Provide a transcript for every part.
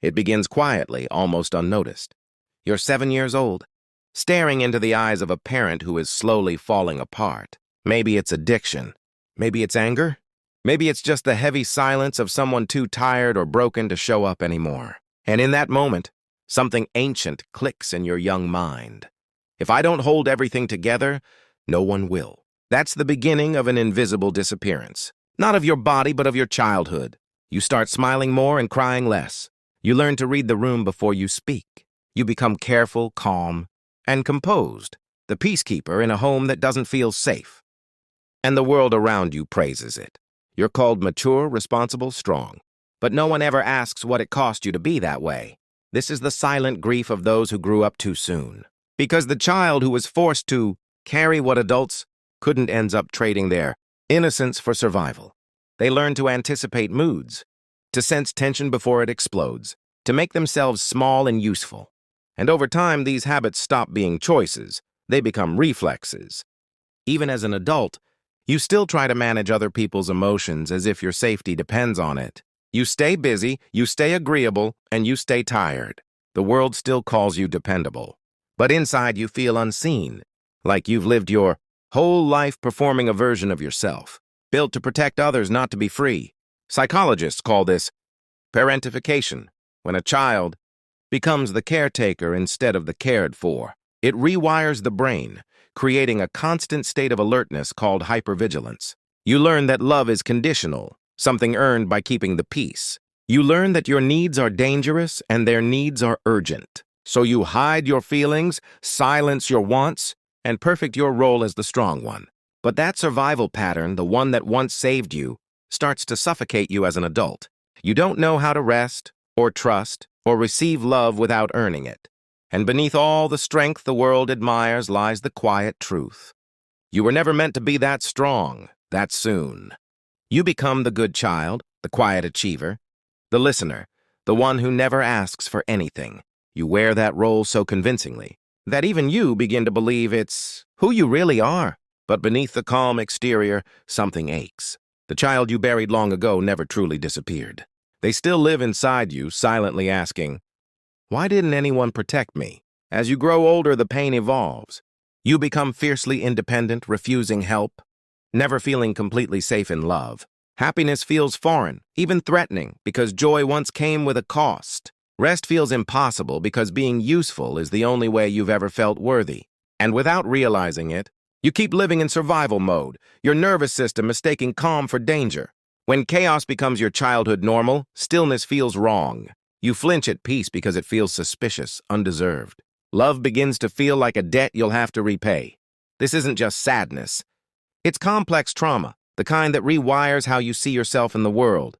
It begins quietly, almost unnoticed. You're 7 years old, staring into the eyes of a parent who is slowly falling apart. Maybe it's addiction. Maybe it's anger. Maybe it's just the heavy silence of someone too tired or broken to show up anymore. And in that moment, something ancient clicks in your young mind. If I don't hold everything together, no one will. That's the beginning of an invisible disappearance. Not of your body, but of your childhood. You start smiling more and crying less. You learn to read the room before you speak. You become careful, calm, and composed, the peacekeeper in a home that doesn't feel safe. And the world around you praises it. You're called mature, responsible, strong. But no one ever asks what it cost you to be that way. This is the silent grief of those who grew up too soon. Because the child who was forced to carry what adults couldn't ends up trading their innocence for survival. They learn to anticipate moods, to sense tension before it explodes, to make themselves small and useful. And over time, these habits stop being choices. They become reflexes. Even as an adult, you still try to manage other people's emotions as if your safety depends on it. You stay busy, you stay agreeable, and you stay tired. The world still calls you dependable. But inside you feel unseen, like you've lived your whole life performing a version of yourself, built to protect others, not to be free. Psychologists call this parentification, when a child becomes the caretaker instead of the cared for. It rewires the brain, creating a constant state of alertness called hypervigilance. You learn that love is conditional, something earned by keeping the peace. You learn that your needs are dangerous and their needs are urgent. So you hide your feelings, silence your wants, and perfect your role as the strong one. But that survival pattern, the one that once saved you, starts to suffocate you as an adult. You don't know how to rest, or trust, or receive love without earning it. And beneath all the strength the world admires lies the quiet truth. You were never meant to be that strong, that soon. You become the good child, the quiet achiever, the listener, the one who never asks for anything. You wear that role so convincingly that even you begin to believe it's who you really are. But beneath the calm exterior, something aches. The child you buried long ago never truly disappeared. They still live inside you, silently asking, "Why didn't anyone protect me?" As you grow older, the pain evolves. You become fiercely independent, refusing help, never feeling completely safe in love. Happiness feels foreign, even threatening, because joy once came with a cost. Rest feels impossible because being useful is the only way you've ever felt worthy. And without realizing it, you keep living in survival mode, your nervous system mistaking calm for danger. When chaos becomes your childhood normal, stillness feels wrong. You flinch at peace because it feels suspicious, undeserved. Love begins to feel like a debt you'll have to repay. This isn't just sadness. It's complex trauma, the kind that rewires how you see yourself in the world.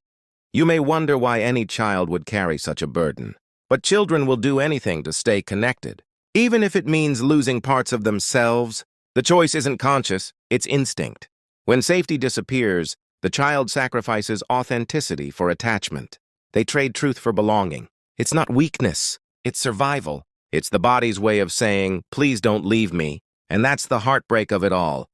You may wonder why any child would carry such a burden. But children will do anything to stay connected. Even if it means losing parts of themselves, the choice isn't conscious, it's instinct. When safety disappears, the child sacrifices authenticity for attachment. They trade truth for belonging. It's not weakness, it's survival. It's the body's way of saying, "Please don't leave me." And that's the heartbreak of it all.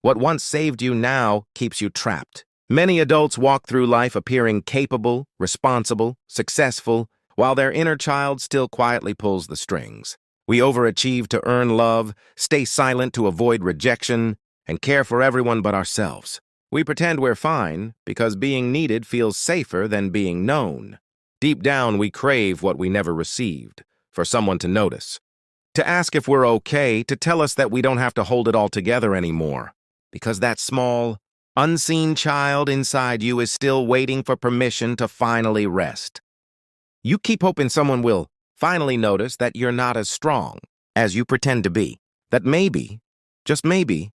What once saved you now keeps you trapped. Many adults walk through life appearing capable, responsible, successful, while their inner child still quietly pulls the strings. We overachieve to earn love, stay silent to avoid rejection, and care for everyone but ourselves. We pretend we're fine because being needed feels safer than being known. Deep down, we crave what we never received, for someone to notice, to ask if we're okay, to tell us that we don't have to hold it all together anymore. Because that small, unseen child inside you is still waiting for permission to finally rest. You keep hoping someone will finally notice that you're not as strong as you pretend to be. That maybe, just maybe,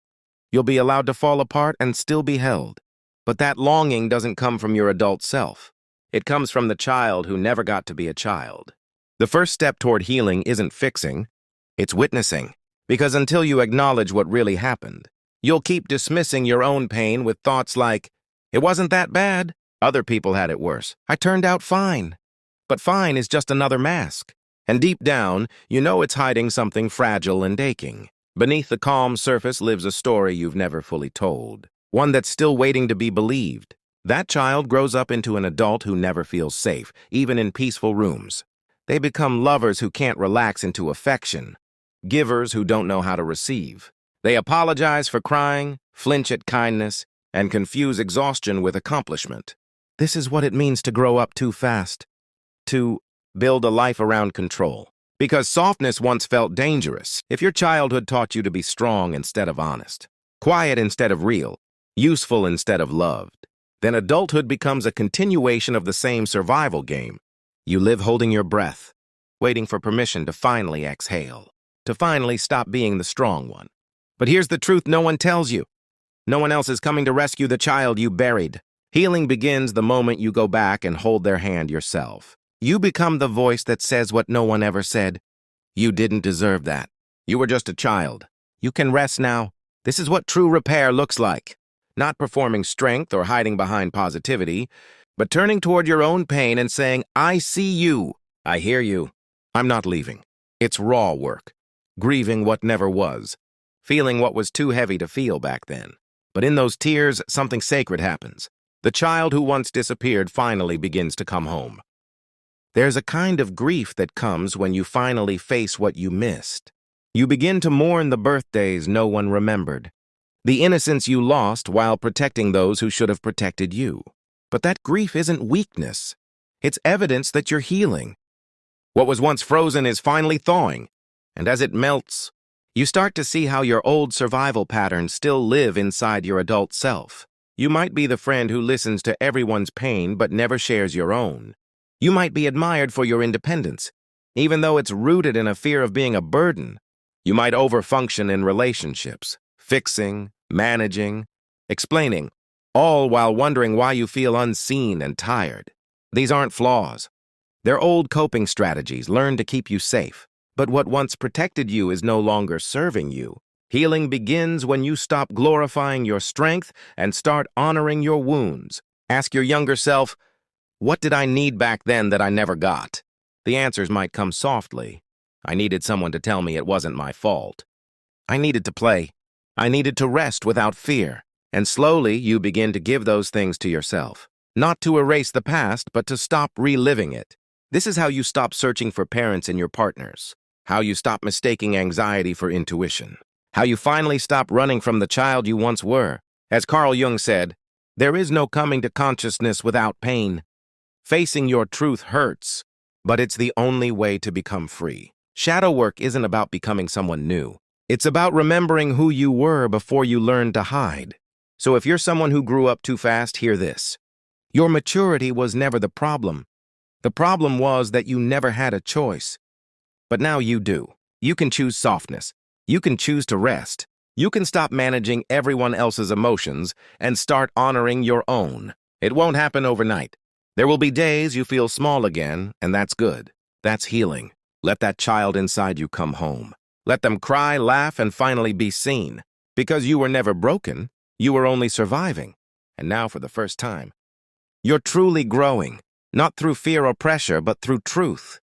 you'll be allowed to fall apart and still be held. But that longing doesn't come from your adult self. It comes from the child who never got to be a child. The first step toward healing isn't fixing, it's witnessing. Because until you acknowledge what really happened, you'll keep dismissing your own pain with thoughts like, "It wasn't that bad. Other people had it worse. I turned out fine." But fine is just another mask. And deep down, you know it's hiding something fragile and aching. Beneath the calm surface lives a story you've never fully told. One that's still waiting to be believed. That child grows up into an adult who never feels safe, even in peaceful rooms. They become lovers who can't relax into affection, givers who don't know how to receive. They apologize for crying, flinch at kindness, and confuse exhaustion with accomplishment. This is what it means to grow up too fast, to build a life around control. Because softness once felt dangerous. If your childhood taught you to be strong instead of honest, quiet instead of real, useful instead of loved, then adulthood becomes a continuation of the same survival game. You live holding your breath, waiting for permission to finally exhale, to finally stop being the strong one. But here's the truth no one tells you. No one else is coming to rescue the child you buried. Healing begins the moment you go back and hold their hand yourself. You become the voice that says what no one ever said. You didn't deserve that. You were just a child. You can rest now. This is what true repair looks like. Not performing strength or hiding behind positivity, but turning toward your own pain and saying, I see you. I hear you. I'm not leaving. It's raw work. Grieving what never was. Feeling what was too heavy to feel back then. But in those tears, something sacred happens. The child who once disappeared finally begins to come home. There's a kind of grief that comes when you finally face what you missed. You begin to mourn the birthdays no one remembered, the innocence you lost while protecting those who should have protected you. But that grief isn't weakness. It's evidence that you're healing. What was once frozen is finally thawing, and as it melts, you start to see how your old survival patterns still live inside your adult self. You might be the friend who listens to everyone's pain but never shares your own. You might be admired for your independence, even though it's rooted in a fear of being a burden. You might overfunction in relationships, fixing, managing, explaining, all while wondering why you feel unseen and tired. These aren't flaws. They're old coping strategies learned to keep you safe. But what once protected you is no longer serving you. Healing begins when you stop glorifying your strength and start honoring your wounds. Ask your younger self, what did I need back then that I never got? The answers might come softly. I needed someone to tell me it wasn't my fault. I needed to play. I needed to rest without fear. And slowly you begin to give those things to yourself. Not to erase the past, but to stop reliving it. This is how you stop searching for parents in your partners. How you stop mistaking anxiety for intuition. How you finally stop running from the child you once were. As Carl Jung said, there is no coming to consciousness without pain. Facing your truth hurts, but it's the only way to become free. Shadow work isn't about becoming someone new. It's about remembering who you were before you learned to hide. So if you're someone who grew up too fast, hear this. Your maturity was never the problem. The problem was that you never had a choice. But now you do. You can choose softness. You can choose to rest. You can stop managing everyone else's emotions and start honoring your own. It won't happen overnight. There will be days you feel small again, and that's good. That's healing. Let that child inside you come home. Let them cry, laugh, and finally be seen. Because you were never broken, you were only surviving. And now, for the first time, you're truly growing, not through fear or pressure, but through truth.